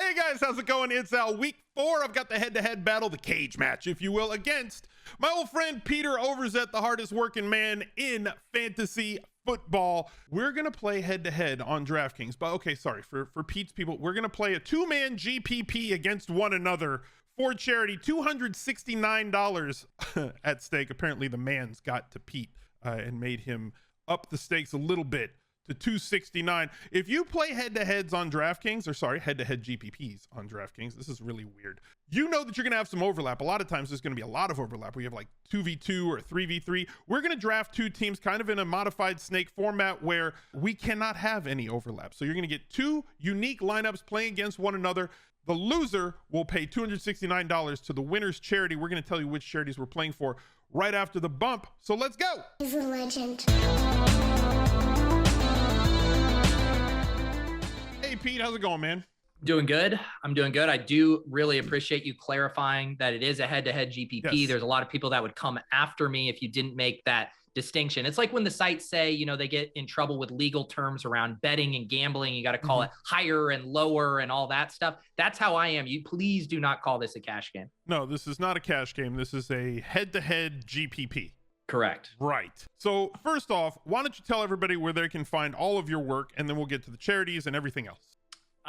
Hey guys, how's it going? It's week 4. I've got the head-to-head battle, the cage match, if you will, against my old friend Peter Overzet, the hardest working man in fantasy football. We're gonna play head-to-head on Draftkings, but okay, sorry for Pete's people. We're gonna play a 2-man GPP against one another for charity. $269 at stake. Apparently, the man's got to Pete and made him up the stakes a little bit to 269. If you play head-to-heads on DraftKings, or sorry, head-to-head GPPs on DraftKings, this is really weird. You know that you're gonna have some overlap. A lot of times there's gonna be a lot of overlap. We have like 2v2 or 3v3. We're gonna draft 2 teams kind of in a modified snake format where we cannot have any overlap. So you're gonna get 2 unique lineups playing against one another. The loser will pay $269 to the winner's charity. We're gonna tell you which charities we're playing for right after the bump. So let's go. He's a legend. Hey Pete, how's it going, man? Doing good. I'm doing good. I do really appreciate you clarifying that it is a head-to-head GPP. Yes. There's a lot of people that would come after me if you didn't make that distinction. It's like when the sites say, you know, they get in trouble with legal terms around betting and gambling. You got to call it higher and lower and all that stuff. That's how I am. You please do not call this a cash game. No, this is not a cash game. This is a head-to-head GPP. Correct. Right. So first off, why don't you tell everybody where they can find all of your work, and then we'll get to the charities and everything else.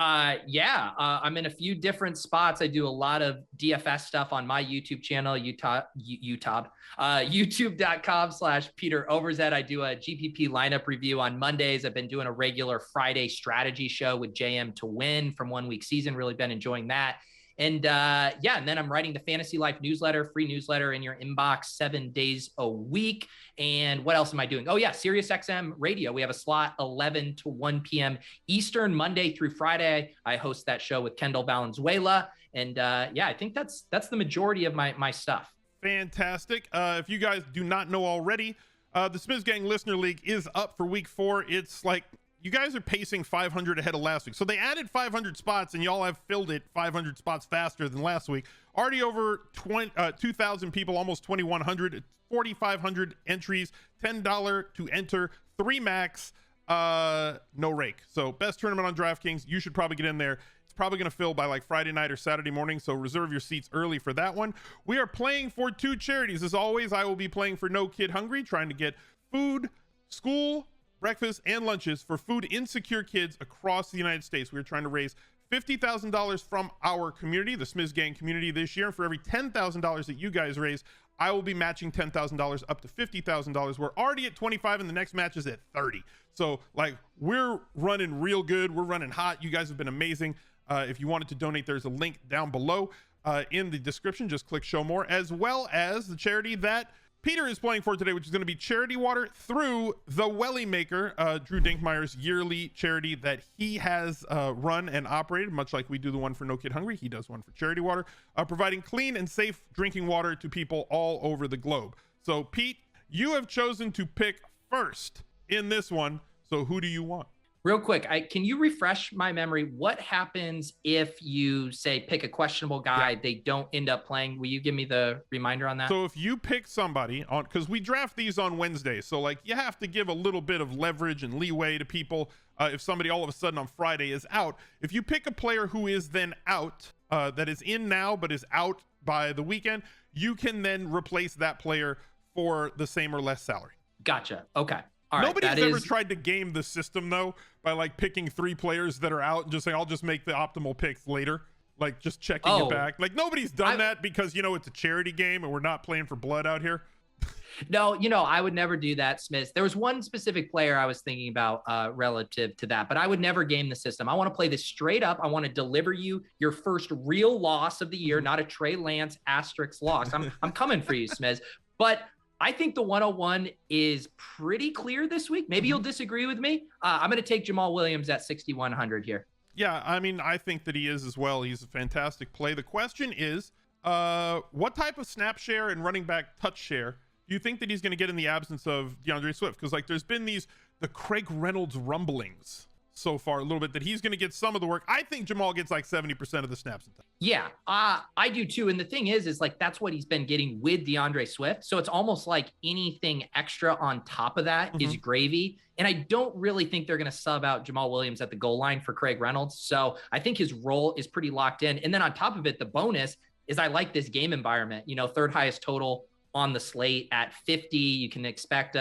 I'm in a few different spots. I do a lot of DFS stuff on my YouTube channel, youtube.com/Peter Overzet. I do a GPP lineup review on Mondays. I've been doing a regular Friday strategy show with JM to win from 1 week season. Really been enjoying that. And and then I'm writing the Fantasy Life newsletter, free newsletter in your inbox 7 days a week. And what else am I doing? Oh yeah, SiriusXM radio. We have a slot 11 to 1 p.m. Eastern, Monday through Friday. I host that show with Kendall Valenzuela. And I think that's the majority of my stuff. Fantastic. If you guys do not know already, the Smiz Gang Listener League is up for week 4. It's like, you guys are pacing 500 ahead of last week. So they added 500 spots and y'all have filled it 500 spots faster than last week. Already over 2,000 people, almost 2,100, 4,500 entries, $10 to enter, 3 max, no rake. So best tournament on DraftKings. You should probably get in there. It's probably going to fill by like Friday night or Saturday morning. So reserve your seats early for that one. We are playing for 2 charities. As always, I will be playing for No Kid Hungry, trying to get food, school, breakfast, and lunches for food insecure kids across the United States. We're trying to raise $50,000 from our community, the Smiz Gang community, this year. And for every $10,000 that you guys raise, I will be matching $10,000 up to $50,000. We're already at 25 and the next match is at 30. So like, we're running real good. We're running hot. You guys have been amazing. If you wanted to donate, there's a link down below in the description. Just click show more, as well as the charity that Peter is playing for today, which is going to be Charity Water through the Welly Maker, Drew Dinkmeyer's yearly charity that he has run and operated, much like we do the one for No Kid Hungry. He does one for Charity Water, providing clean and safe drinking water to people all over the globe. So, Pete, you have chosen to pick first in this one. So who do you want? Real quick, can you refresh my memory? What happens if you say pick a questionable guy, they don't end up playing? Will you give me the reminder on that? So if you pick somebody on, because we draft these on Wednesday, so like you have to give a little bit of leverage and leeway to people. If somebody all of a sudden on Friday is out, if you pick a player who is then out, that is in now but is out by the weekend, you can then replace that player for the same or less salary. Gotcha. Okay. All right, Nobody's ever tried to game the system though by like picking 3 players that are out and just saying, I'll just make the optimal picks later, like just checking it back. Like nobody's done that because, you know, it's a charity game and we're not playing for blood out here. No, you know, I would never do that, Smith. There was one specific player I was thinking about relative to that, but I would never game the system. I want to play this straight up. I want to deliver you your first real loss of the year, not a Trey Lance asterisk loss. I'm coming for you, Smith. But I think the 101 is pretty clear this week. Maybe you'll disagree with me. I'm going to take JAMAAL Williams at 6,100 here. Yeah, I mean, I think that he is as well. He's a fantastic play. The question is, what type of snap share and running back touch share do you think that he's going to get in the absence of DeAndre Swift? Because like there's been the Craig Reynolds rumblings so far a little bit that he's going to get some of the work. I think JAMAAL gets like 70% of the snaps. Yeah, I do too. And the thing is like that's what he's been getting with DeAndre Swift. So it's almost like anything extra on top of that is gravy. And I don't really think they're going to sub out Jamal Williams at the goal line for Craig Reynolds. So I think his role is pretty locked in. And then on top of it, the bonus is I like this game environment, you know, third highest total on the slate at 50. You can expect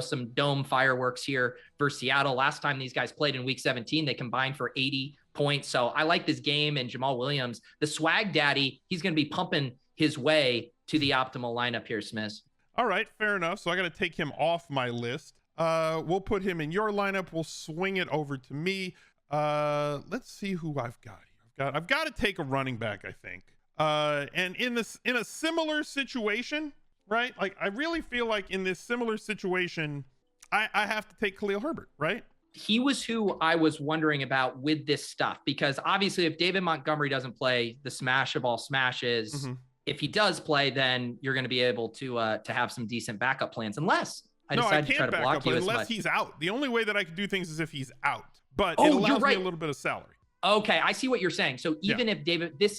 some dome fireworks here for Seattle. Last time these guys played in week 17, they combined for 80 points. So I like this game, and Jamal Williams, the swag daddy, he's going to be pumping his way to the optimal lineup here, Smith. All right, fair enough. So I got to take him off my list. We'll put him in your lineup. We'll swing it over to me. Let's see who I've got here. I've got to take a running back, I think. And in a similar situation, right? Like I really feel like in this similar situation, I have to take KHALIL HERBERT, right? He was who I was wondering about with this stuff, because obviously if David Montgomery doesn't play, the smash of all smashes, if he does play, then you're going to be able to have some decent backup plans, unless I decide to try to block you unless he's out. The only way that I can do things is if he's out, but it allows me a little bit of salary. Okay, I see what you're saying. So even if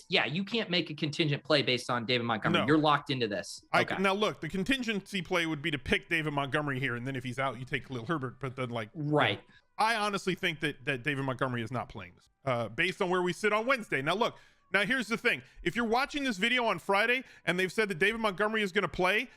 you can't make a contingent play based on David Montgomery. No. You're locked into this. Okay. Now look, the contingency play would be to pick David Montgomery here, and then if he's out, you take KHALIL HERBERT. But then right. I honestly think that David Montgomery is not playing this based on where we sit on Wednesday. Now look, here's the thing. If you're watching this video on Friday and they've said that David Montgomery is going to play,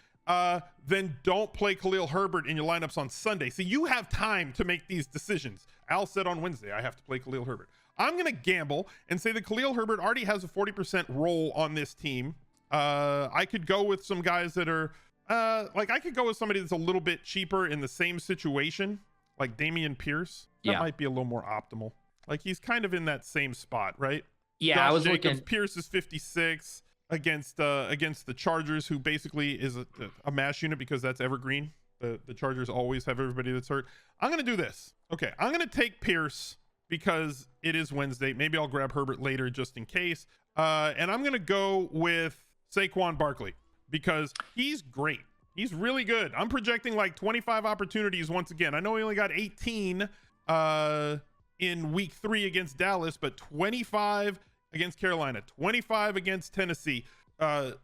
then don't play KHALIL HERBERT in your lineups on Sunday. So you have time to make these decisions. Al said on Wednesday, I have to play KHALIL HERBERT. I'm going to gamble and say that KHALIL HERBERT already has a 40% role on this team. I could go with some guys that are I could go with somebody that's a little bit cheaper in the same situation, like Dameon Pierce. That might be a little more optimal. Like he's kind of in that same spot, right? Yeah, Josh I was Jacobs, looking. Pierce is 56 against the Chargers, who basically is a mash unit because that's evergreen. The Chargers always have everybody that's hurt. I'm going to do this. Okay, I'm going to take Pierce because it is Wednesday. Maybe I'll grab Herbert later just in case. And I'm going to go with Saquon Barkley because he's great. He's really good. I'm projecting like 25 opportunities once again. I know he only got 18 in week 3 against Dallas, but 25 against Carolina, 25 against Tennessee.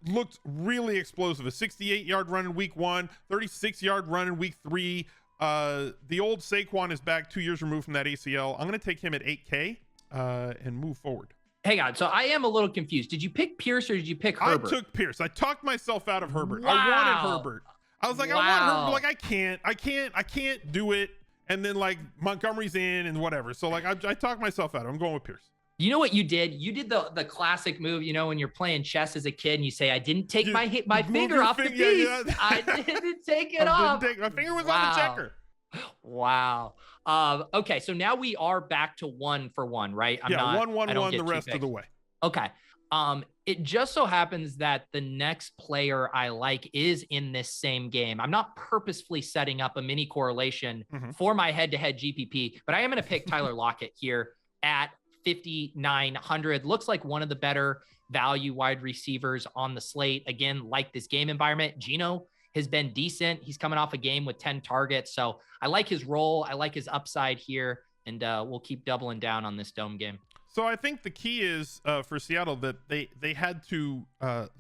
Looked really explosive. A 68-yard run in week 1, 36-yard run in week 3. The old Saquon is back 2 years removed from that ACL. I'm going to take him at 8K and move forward. Hang on. So I am a little confused. Did you pick Pierce or did you pick Herbert? I took Pierce. I talked myself out of Herbert. Wow. I wanted Herbert. I was like, I want Herbert. Like, I can't do it. And then like Montgomery's in and whatever. So like, I talked myself out. I'm going with Pierce. You know what you did? You did the classic move, you know, when you're playing chess as a kid and you say, I didn't take my finger off the piece. Yeah. I didn't take it off. My finger was on the checker. Wow. Okay. So now we are back to 1 for 1, right? I'm not 1-1-1 the rest of the way. Okay. It just so happens that the next player I like is in this same game. I'm not purposefully setting up a mini correlation for my head-to-head GPP, but I am going to pick Tyler Lockett here at 5,900. Looks like one of the better value wide receivers on the slate. Again, like this game environment. Geno has been decent. He's coming off a game with 10 targets. So I like his role. I like his upside here, and we'll keep doubling down on this dome game. So I think the key is for Seattle that they had to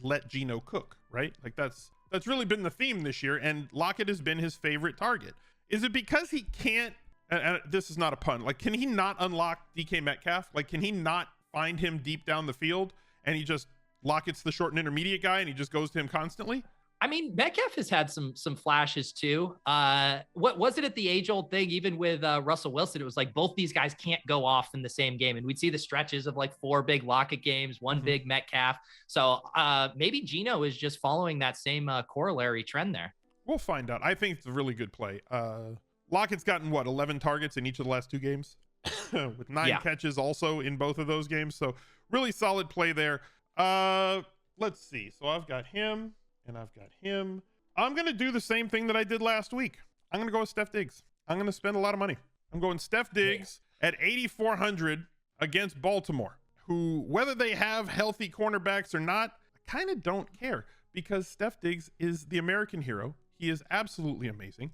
let Geno cook, right? Like that's really been the theme this year, and Lockett has been his favorite target. Is it because he can't, and this is not a pun, like can he not unlock DK Metcalf? Like can he not find him deep down the field and he just Lockett's the short and intermediate guy and he just goes to him constantly? I mean, Metcalf has had some flashes too. What was it at the age-old thing? Even with Russell Wilson, it was like both these guys can't go off in the same game, and we'd see the stretches of like 4 big Lockett games, 1 big Metcalf. So maybe Geno is just following that same corollary trend there. We'll find out. I think it's a really good play. Lockett's gotten 11 targets in each of the last 2 games, with 9 catches also in both of those games. So really solid play there. Let's see. So I've got him. And I've got him. I'm going to do the same thing that I did last week. I'm going to go with Steph Diggs. I'm going to spend a lot of money. I'm going Steph Diggs at 8,400 against Baltimore, who, whether they have healthy cornerbacks or not, I kind of don't care because Steph Diggs is the American hero. He is absolutely amazing.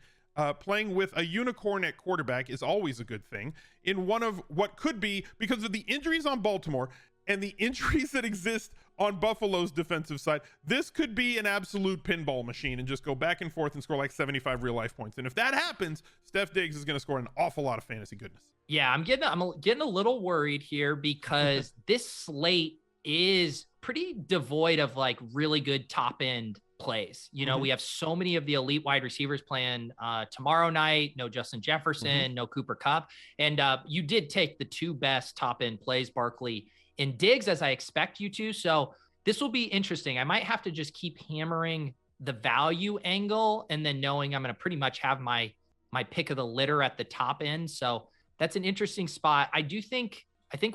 playing with a unicorn at quarterback is always a good thing in one of what could be, because of the injuries on Baltimore and the injuries that exist on Buffalo's defensive side, this could be an absolute pinball machine and just go back and forth and score like 75 real life points. And if that happens, Steph Diggs is going to score an awful lot of fantasy goodness. Yeah, I'm getting a little worried here because this slate is pretty devoid of like really good top end plays. You know, we have so many of the elite wide receivers playing tomorrow night. No Justin Jefferson, no Cooper Kupp. And you did take the two best top end plays, Barkley and Diggs, as I expect you to. So this will be interesting. I might have to just keep hammering the value angle and then knowing I'm going to pretty much have my pick of the litter at the top end. So that's an interesting spot. I think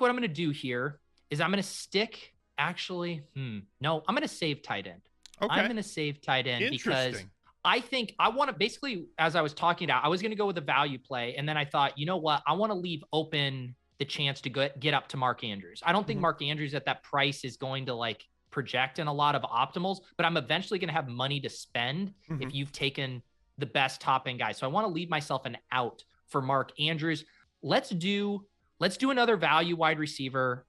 what I'm going to do here is I'm going to stick I'm going to save tight end. Okay. I'm going to save tight end because I think I want to basically, as I was talking about, I was going to go with a value play. And then I thought, you know what? I want to leave open the chance to get up to Mark Andrews. I don't think Mark Andrews at that price is going to like project in a lot of optimals, but I'm eventually going to have money to spend if you've taken the best top end guy. So I want to leave myself an out for Mark Andrews. Let's do another value wide receiver.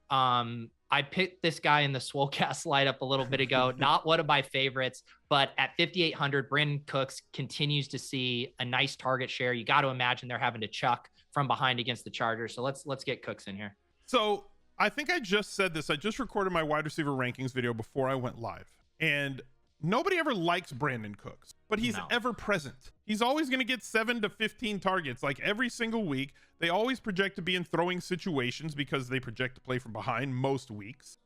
I picked this guy in the Swolecast lineup a little bit ago, not one of my favorites, but at 5,800, Brandin Cooks continues to see a nice target share. You got to imagine they're having to chuck from behind against the Chargers. So let's get Cooks in here. So I think I just said this. I just recorded my wide receiver rankings video before I went live, and nobody ever likes Brandin Cooks, but he's ever present. He's always going to get 7 to 15 targets like every single week. They always project to be in throwing situations because they project to play from behind most weeks.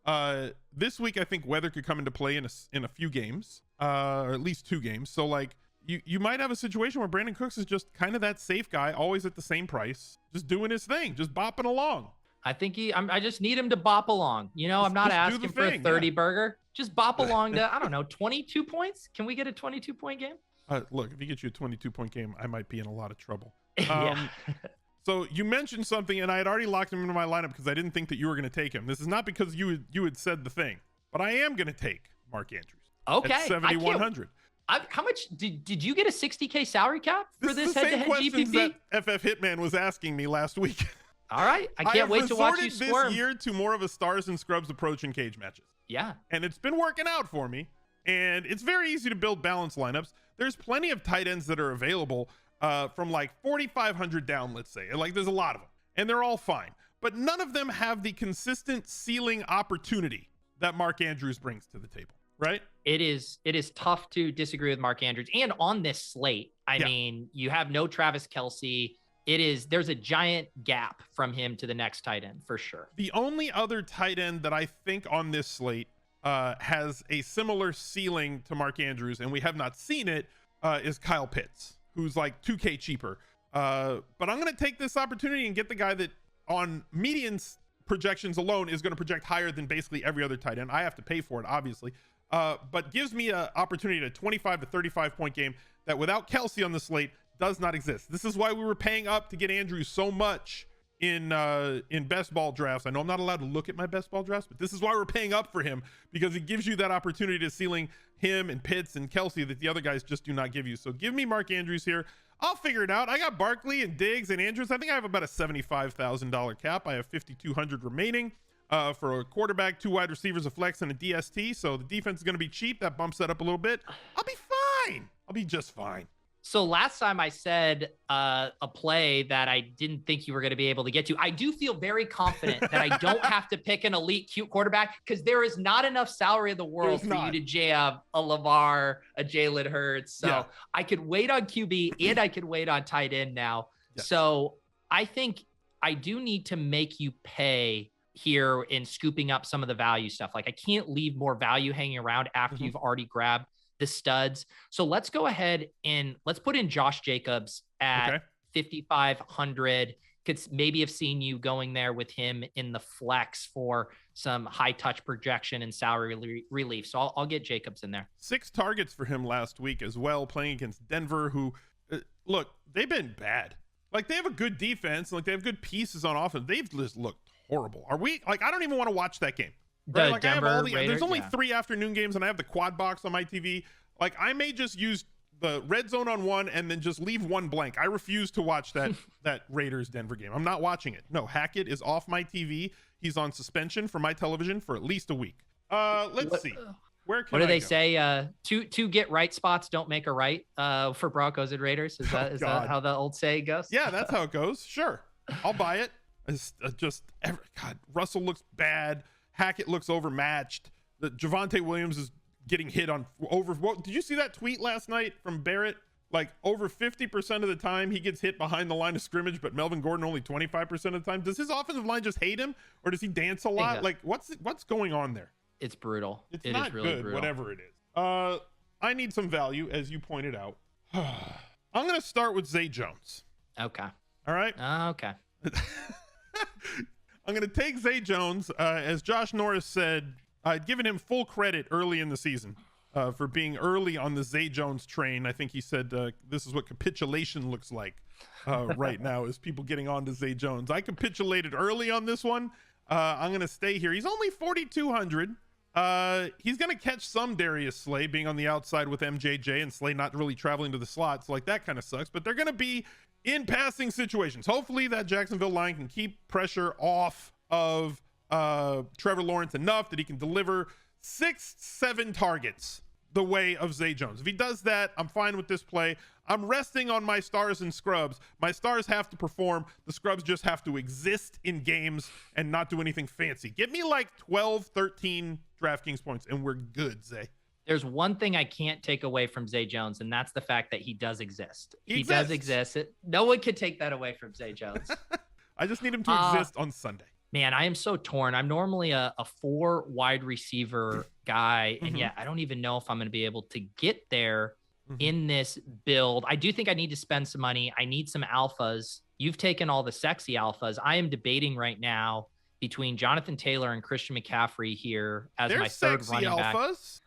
This week, I think weather could come into play in a few games, or at least 2 games. So like you might have a situation where Brandin Cooks is just kind of that safe guy, always at the same price, just doing his thing, just bopping along. I think I just need him to bop along. You know, I'm not asking for a 30 burger. Just bop along to, I don't know, 22 points. Can we get a 22-point game? Look, if he gets you a 22-point game, I might be in a lot of trouble. Yeah. So you mentioned something, and I had already locked him into my lineup because I didn't think that you were going to take him. This is not because you had said the thing, but I am going to take Mark Andrews. Okay. At 7,100. How much did you get a 60K salary cap for this head-to-head questions GPP? that FF Hitman was asking me last week. All right. I can't wait to watch you squirm. This year to more of a stars and scrubs approach in cage matches. Yeah. And it's been working out for me. And it's very easy to build balanced lineups. There's plenty of tight ends that are available from like 4,500 down, let's say. Like there's a lot of them. And they're all fine. But none of them have the consistent ceiling opportunity that Mark Andrews brings to the table, right? It is tough to disagree with Mark Andrews. And on this slate, I mean, you have no Travis Kelce. There's a giant gap from him to the next tight end for sure. The only other tight end that I think on this slate has a similar ceiling to Mark Andrews, and we have not seen it, is Kyle Pitts, who's like 2K cheaper. But I'm going to take this opportunity and get the guy that on median projections alone is going to project higher than basically every other tight end. I have to pay for it, obviously, but gives me an opportunity at a 25 to 35 point game that without Kelce on the slate does not exist. This is why we were paying up to get Andrews so much in best ball drafts. I know I'm not allowed to look at my best ball drafts, but this is why we're paying up for him, because it gives you that opportunity to ceiling him and Pitts and Kelce that the other guys just do not give you. So give me Mark Andrews here. I'll figure it out. I got Barkley and Diggs and Andrews. I think I have about a $75,000 cap. I have 5,200 remaining for a quarterback, 2 wide receivers, a flex, and a DST. So the defense is going to be cheap. That bumps that up a little bit. I'll be fine. I'll be just fine. So last time I said a play that I didn't think you were going to be able to get to. I do feel very confident that I don't have to pick an elite cute quarterback because there is not enough salary in the world for you to jam a Lamar, a Jalen Hurts. So I could wait on QB and I could wait on tight end now. Yes. So I think I do need to make you pay here in scooping up some of the value stuff. Like I can't leave more value hanging around after you've already grabbed the studs. So let's go ahead and let's put in Josh Jacobs at 5,500. Could maybe have seen you going there with him in the flex for some high touch projection and salary relief. So I'll get Jacobs in there. 6 targets for him last week as well, playing against Denver, who look, they've been bad. Like they have a good defense. Like they have good pieces on offense. They've just looked horrible. Are we like, I don't even want to watch that game. Right? Like Denver, I have there's only 3 afternoon games and I have the quad box on my TV. Like I may just use the red zone on one and then just leave one blank. I refuse to watch that Raiders Denver game. I'm not watching it. No, Hackett is off my TV. He's on suspension for my television for at least a week. Let's see. What do they say? Two get right spots don't make a right for Broncos and Raiders. Is that how the old saying goes? Yeah, that's how it goes. Sure. I'll buy it. God, Russell looks bad. Hackett looks overmatched. The Javonte Williams is getting hit on over. Did you see that tweet last night from Barrett? Like over 50% of the time he gets hit behind the line of scrimmage, but Melvin Gordon only 25% of the time. Does his offensive line just hate him, or does he dance a lot? Like what's going on there? It's brutal. It not is really good, brutal. Whatever it is. I need some value, as you pointed out. I'm going to start with Zay Jones. Okay. All right. Okay. I'm going to take Zay Jones. As Josh Norris said, I'd given him full credit early in the season for being early on the Zay Jones train. I think he said this is what capitulation looks like right now, is people getting on to Zay Jones. I capitulated early on this one. I'm going to stay here. He's only 4,200. He's going to catch some Darius Slay being on the outside with MJJ and Slay not really traveling to the slot. So like that kind of sucks, but they're going to be in passing situations. Hopefully that Jacksonville line can keep pressure off of Trevor Lawrence enough that he can deliver 6-7 targets the way of Zay Jones. If he does that, I'm fine with this play. I'm resting on my stars and scrubs. My stars have to perform. The scrubs just have to exist in games and not do anything fancy. Give me like 12, 13 DraftKings points and we're good, Zay. There's one thing I can't take away from Zay Jones, and that's the fact that he does exist. He does exist. No one can take that away from Zay Jones. I just need him to exist on Sunday. Man, I am so torn. I'm normally a 4 wide receiver guy, and yet I don't even know if I'm going to be able to get there in this build. I do think I need to spend some money. I need some alphas. You've taken all the sexy alphas. I am debating right now between Jonathan Taylor and Christian McCaffrey here as my third running back.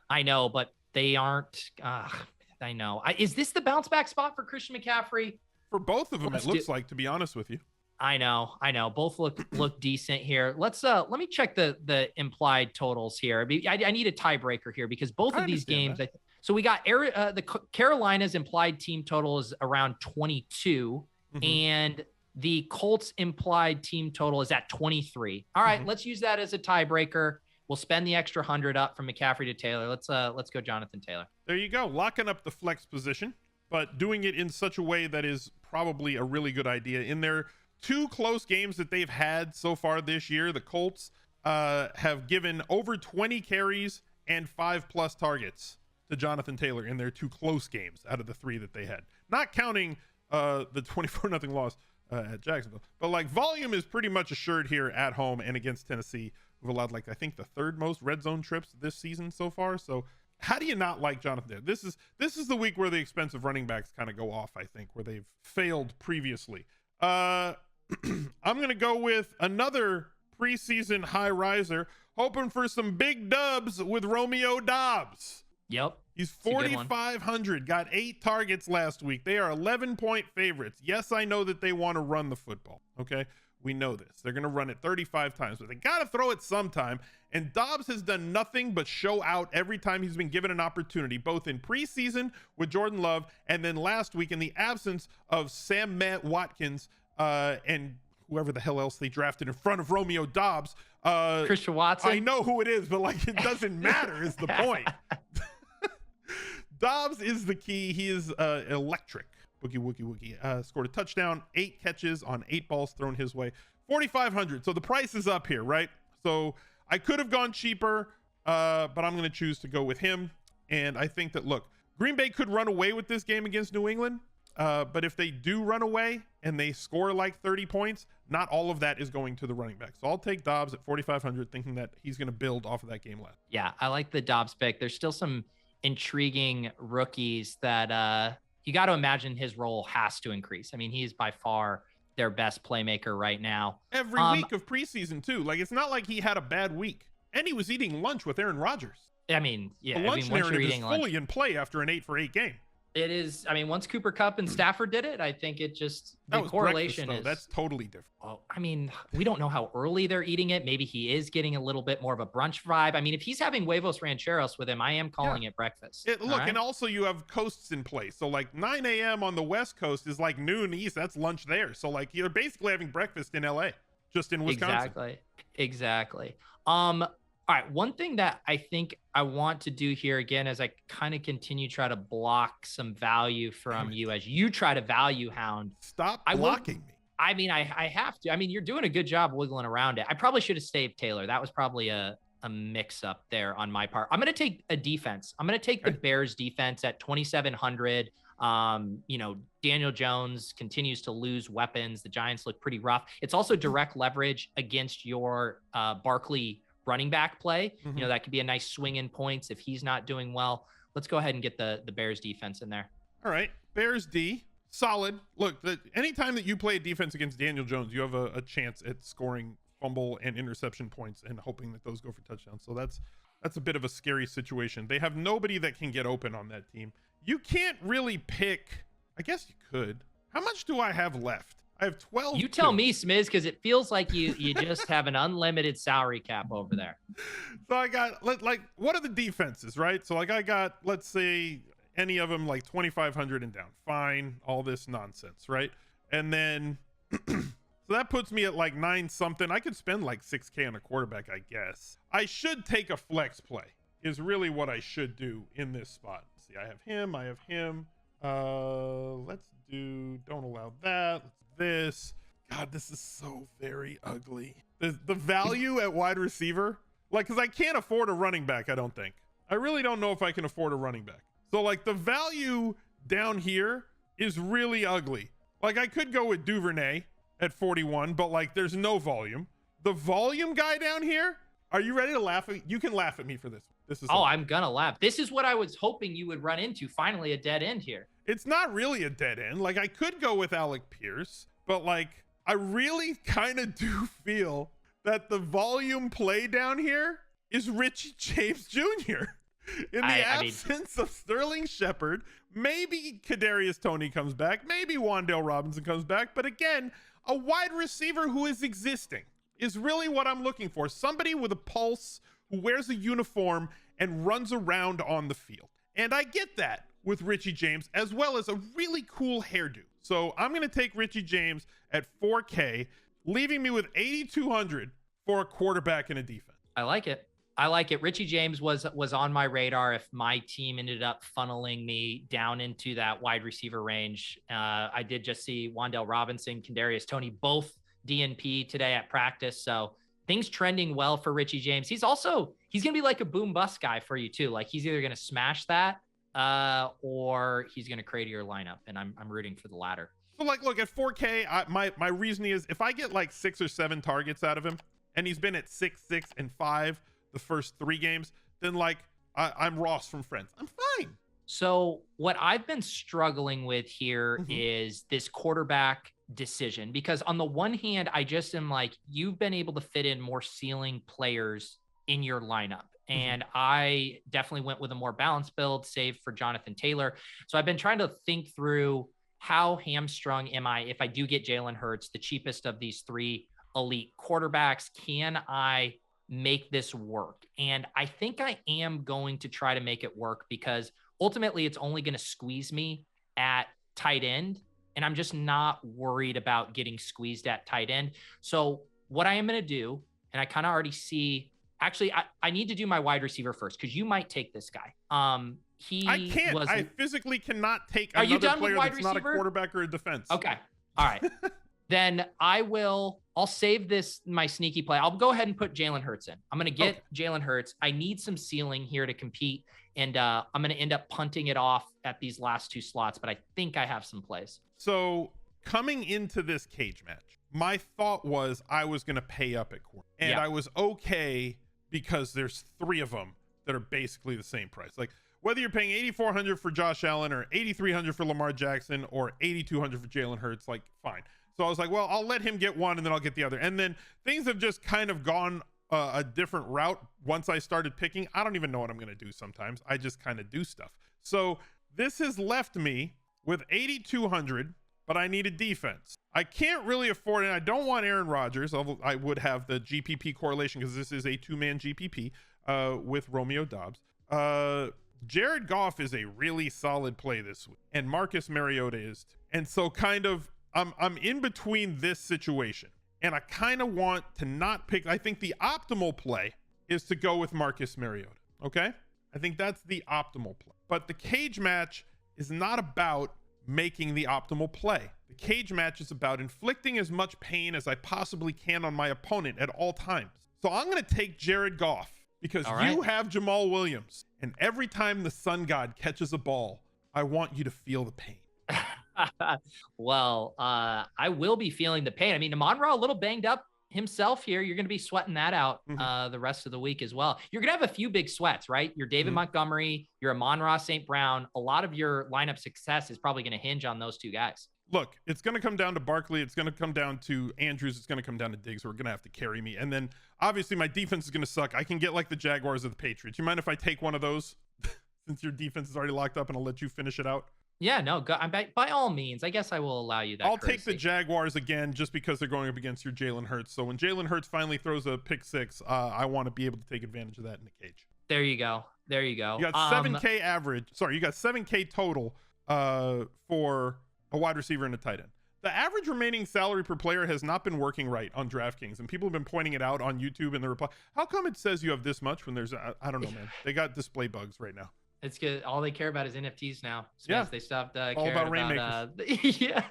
I know, but they aren't. I know. Is this the bounce back spot for Christian McCaffrey? For both of them, it looks like, to be honest with you. I know. Both look decent here. Let me check the implied totals here. I need a tiebreaker here because both of these games. So we got the Carolina's implied team total is around 22, and the Colts implied team total is at 23. All right, let's use that as a tiebreaker. We'll spend the extra 100 up from McCaffrey to Taylor. Let's go Jonathan Taylor. There you go, locking up the flex position, but doing it in such a way that is probably a really good idea. In their 2 close games that they've had so far this year, the Colts have given over 20 carries and 5+ targets to Jonathan Taylor in their 2 close games out of the 3 that they had, not counting the 24-0 loss at Jacksonville. But like volume is pretty much assured here at home and against Tennessee, who've allowed like I think the 3rd most red zone trips this season so far. So how do you not like Jonathan Taylor? This is the week where the expensive running backs kind of go off, I think, where they've failed previously. I'm going to go with another preseason high riser, hoping for some big dubs with Romeo Doubs. Yep. He's 4,500, got 8 targets last week. They are 11-point favorites. Yes, I know that they want to run the football. Okay. We know this. They're going to run it 35 times, but they got to throw it sometime. And Dobbs has done nothing but show out every time he's been given an opportunity, both in preseason with Jordan Love and then last week in the absence of Sam Matt Watkins and whoever the hell else they drafted in front of Romeo Doubs. Christian Watson. I know who it is, but like it doesn't matter is the point. Dobbs is the key. He is electric. Boogie woogie woogie. Scored a touchdown, 8 catches on 8 balls thrown his way. 4,500. So the price is up here, right? So I could have gone cheaper, but I'm going to choose to go with him. And I think that, look, Green Bay could run away with this game against New England. But if they do run away and they score like 30 points, not all of that is going to the running back. So I'll take Dobbs at 4,500, thinking that he's going to build off of that game last. Yeah, I like the Dobbs pick. There's still some intriguing rookies that you got to imagine his role has to increase. I mean, he's by far their best playmaker right now. Every week of preseason too. Like, it's not like he had a bad week, and he was eating lunch with Aaron Rodgers. I mean, yeah, the lunch narrative is fully in play after an 8-for-8 game. It is. I mean, once Cooper Kupp and Stafford did it, I think it just, the correlation is. That's totally different. Oh, I mean, we don't know how early they're eating it. Maybe he is getting a little bit more of a brunch vibe. I mean, if he's having huevos rancheros with him, I am calling it breakfast. Look, and also you have coasts in place. So like 9 a.m. on the West Coast is like noon East. That's lunch there. So like you're basically having breakfast in LA, just in Wisconsin. Exactly. All right, one thing that I think I want to do here again, as I kind of continue try to block some value from you as you try to value hound. Stop blocking me. I mean, I have to. I mean, you're doing a good job wiggling around it. I probably should have saved Taylor. That was probably a mix up there on my part. I'm going to take a defense. I'm going to take the Bears defense at 2,700. You know, Daniel Jones continues to lose weapons. The Giants look pretty rough. It's also direct leverage against your Barkley running back play. You know, that could be a nice swing in points if he's not doing well. Let's go ahead and get the Bears defense in there. All right. Bears D, solid. Look, anytime that you play defense against Daniel Jones, you have a chance at scoring fumble and interception points and hoping that those go for touchdowns. So that's a bit of a scary situation. They have nobody that can get open on that team. You can't really pick. I guess you could. How much do I have left? I have 12. You tell me, Smiz, because it feels like you just have an unlimited salary cap over there. So I got, like, what are the defenses, right? So like I got, let's say any of them like 2,500 and down. Fine, all this nonsense, right? And then so that puts me at like 9 something. I could spend like 6K on a quarterback, I guess. I should take a flex play is really what I should do in this spot. See, I have him. Let's do, don't allow that. This, God, this is so very ugly. The value at wide receiver, like, because I can't afford a running back, I don't think. I really don't know if I can afford a running back. So like the value down here is really ugly. Like I could go with Duvernay at 41, but like there's no volume. The volume guy down here, are you ready to laugh at? You can laugh at me for this. This is I'm gonna laugh. This is what I was hoping you would run into. Finally, a dead end here. It's not really a dead end. Like I could go with Alec Pierce, but like I really kind of do feel that the volume play down here is Richie James Jr. In the absence of Sterling Shepard, maybe Kadarius Toney comes back, maybe Wan'Dale Robinson comes back, but again, a wide receiver who is existing is really what I'm looking for. Somebody with a pulse who wears a uniform and runs around on the field. And I get that with Richie James, as well as a really cool hairdo. So I'm going to take Richie James at 4K, leaving me with 8,200 for a quarterback and a defense. I like it. Richie James was on my radar if my team ended up funneling me down into that wide receiver range. I did just see Wan'Dale Robinson, Kadarius Toney, both DNP today at practice. So things trending well for Richie James. He's going to be like a boom bust guy for you too. Like he's either going to smash that or he's going to create your lineup. And I'm rooting for the latter. So like, look at 4K. My reasoning is if I get like 6 or 7 targets out of him and he's been at 6, 6 and 5 the first 3 games, then like I'm Ross from Friends. I'm fine. So what I've been struggling with here is this quarterback decision, because on the one hand, I just am like, you've been able to fit in more ceiling players in your lineup. And I definitely went with a more balanced build, save for Jonathan Taylor. So I've been trying to think through how hamstrung am I if I do get Jalen Hurts, the cheapest of these 3 elite quarterbacks. Can I make this work? And I think I am going to try to make it work, because ultimately it's only going to squeeze me at tight end. And I'm just not worried about getting squeezed at tight end. So what I am going to do, and I kind of already see, actually, I need to do my wide receiver first, because you might take this guy. I can't. I physically cannot take another player that's not a quarterback or a defense. Okay. All right. Then I'll save my sneaky play. I'll go ahead and put Jalen Hurts in. I'm going to get Jalen Hurts. I need some ceiling here to compete. And I'm going to end up punting it off at these last 2 slots, but I think I have some plays. So coming into this cage match, my thought was I was going to pay up at corner. And I was okay because there's 3 of them that are basically the same price. Like whether you're paying $8,400 for Josh Allen or $8,300 for Lamar Jackson or $8,200 for Jalen Hurts, like fine. So I was like, well, I'll let him get one and then I'll get the other. And then things have just kind of gone a different route once I started picking. I don't even know what I'm going to do sometimes. I just kind of do stuff. So This has left me with 8,200, but I need a defense. I can't really afford it. I don't want Aaron Rodgers, although I would have the GPP correlation because this is a two-man GPP with Romeo Doubs. Jared Goff is a really solid play this week, and Marcus Mariota is too. And so kind of I'm in between this situation, and I kind of want to not pick. I think the optimal play is to go with Marcus Mariota. Okay, I think that's the optimal play. But the cage match is not about making the optimal play. The cage match is about inflicting as much pain as I possibly can on my opponent at all times. So I'm going to take Jared Goff because you have Jamaal Williams, and every time the sun god catches a ball, I want you to feel the pain. Well, I will be feeling the pain. I mean, Amon-Ra a little banged up himself here. You're going to be sweating that out the rest of the week as well. You're going to have a few big sweats, right? You're David Montgomery, you're Amon-Ra St. Brown. A lot of your lineup success is probably going to hinge on those two guys. Look, it's going to come down to Barkley. It's going to come down to Andrews. It's going to come down to Diggs, who are going to have to carry me. And then obviously my defense is going to suck. I can get like the Jaguars or the Patriots. You mind if I take one of those since your defense is already locked up, and I'll let you finish it out? Yeah, no, by all means, I guess I will allow you that. I'll take the Jaguars again just because they're going up against your Jalen Hurts. So when Jalen Hurts finally throws a pick six, I want to be able to take advantage of that in the cage. There you go. There you go. You got 7K average. Sorry, you got 7K total for a wide receiver and a tight end. The average remaining salary per player has not been working right on DraftKings, and people have been pointing it out on YouTube in the reply. How come it says you have this much when there's, I don't know, man. They got display bugs right now. It's good. All they care about is NFTs now. So yeah. They stopped caring about rainmakers. Yeah.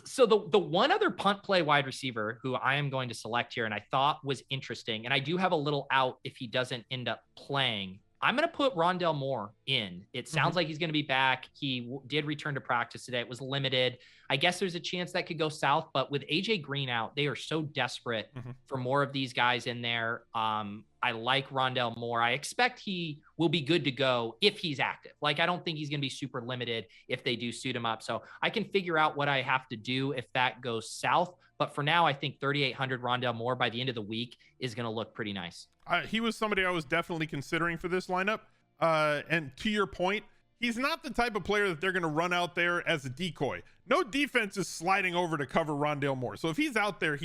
So the one other punt play wide receiver who I am going to select here, and I thought was interesting, and I do have a little out if he doesn't end up playing. I'm going to put Rondale Moore in. It sounds like he's going to be back. He did return to practice today. It was limited. I guess there's a chance that could go south, but with AJ Green out, they are so desperate for more of these guys in there. I like Rondale Moore. I expect he will be good to go if he's active. Like, I don't think he's going to be super limited if they do suit him up. So I can figure out what I have to do if that goes south. But for now, I think 3,800 Rondale Moore by the end of the week is going to look pretty nice. He was somebody I was definitely considering for this lineup. And to your point, he's not the type of player that they're going to run out there as a decoy. No defense is sliding over to cover Rondale Moore. So if he's out there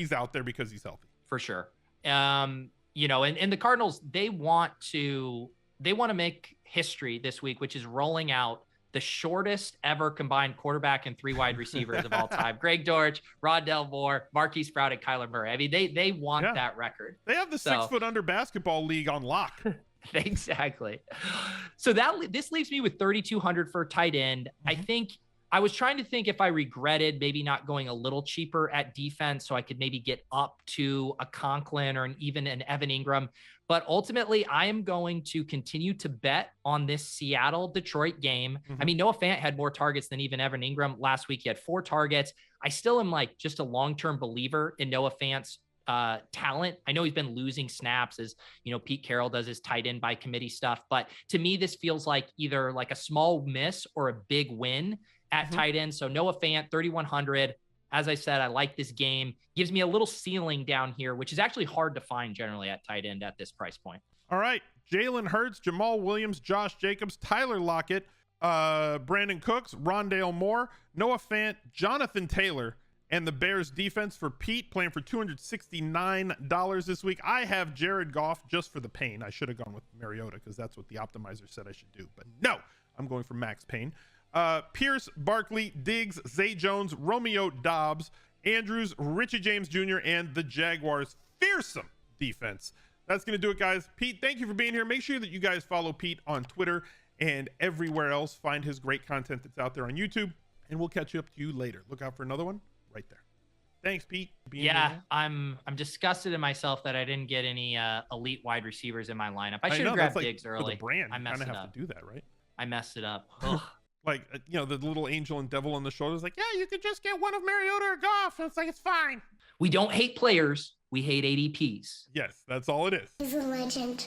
because he's healthy. For sure. You know, and the Cardinals, they want to make history this week, which is rolling out the shortest ever combined quarterback and three wide receivers of all time. Greg Dortch, Rondale Moore, Marquise Sprout, and Kyler Murray. I mean, they want that record. They have the 6 foot under basketball league on lock. Exactly. So this leaves me with 3,200 for tight end. I was trying to think if I regretted maybe not going a little cheaper at defense so I could maybe get up to a Conklin or even an Evan Ingram. But ultimately, I am going to continue to bet on this Seattle-Detroit game. I mean, Noah Fant had more targets than even Evan Ingram last week. He had 4 targets. I still am like just a long-term believer in Noah Fant's talent. I know he's been losing snaps as, you know, Pete Carroll does his tight end by committee stuff. But to me, this feels like either like a small miss or a big win at tight end. So Noah Fant, 3,100. As I said, I like this game. Gives me a little ceiling down here, which is actually hard to find generally at tight end at this price point. All right. Jalen Hurts, Jamaal Williams, Josh Jacobs, Tyler Lockett, Brandon Cooks, Rondale Moore, Noah Fant, Jonathan Taylor, and the Bears defense for Pete, playing for $269 this week. I have Jared Goff just for the pain. I should have gone with Mariota because that's what the optimizer said I should do. But no, I'm going for Max Payne. Pierce, Barkley, Diggs, Zay Jones, Romeo Doubs, Andrews, Richie James Jr., and the Jaguars' fearsome defense. That's going to do it, guys. Pete, thank you for being here. Make sure that you guys follow Pete on Twitter and everywhere else. Find his great content that's out there on YouTube, and we'll catch up to you later. Look out for another one right there. Thanks, Pete. I'm disgusted in myself that I didn't get any elite wide receivers in my lineup. I should have grabbed Diggs early. For the brand, I messed it up. Have to do that, right? I messed it up. Like, you know, the little angel and devil on the shoulder is like, yeah, you could just get one of Mariota or Goff. And it's like, it's fine. We don't hate players. We hate ADPs. Yes, that's all it is. He's a legend.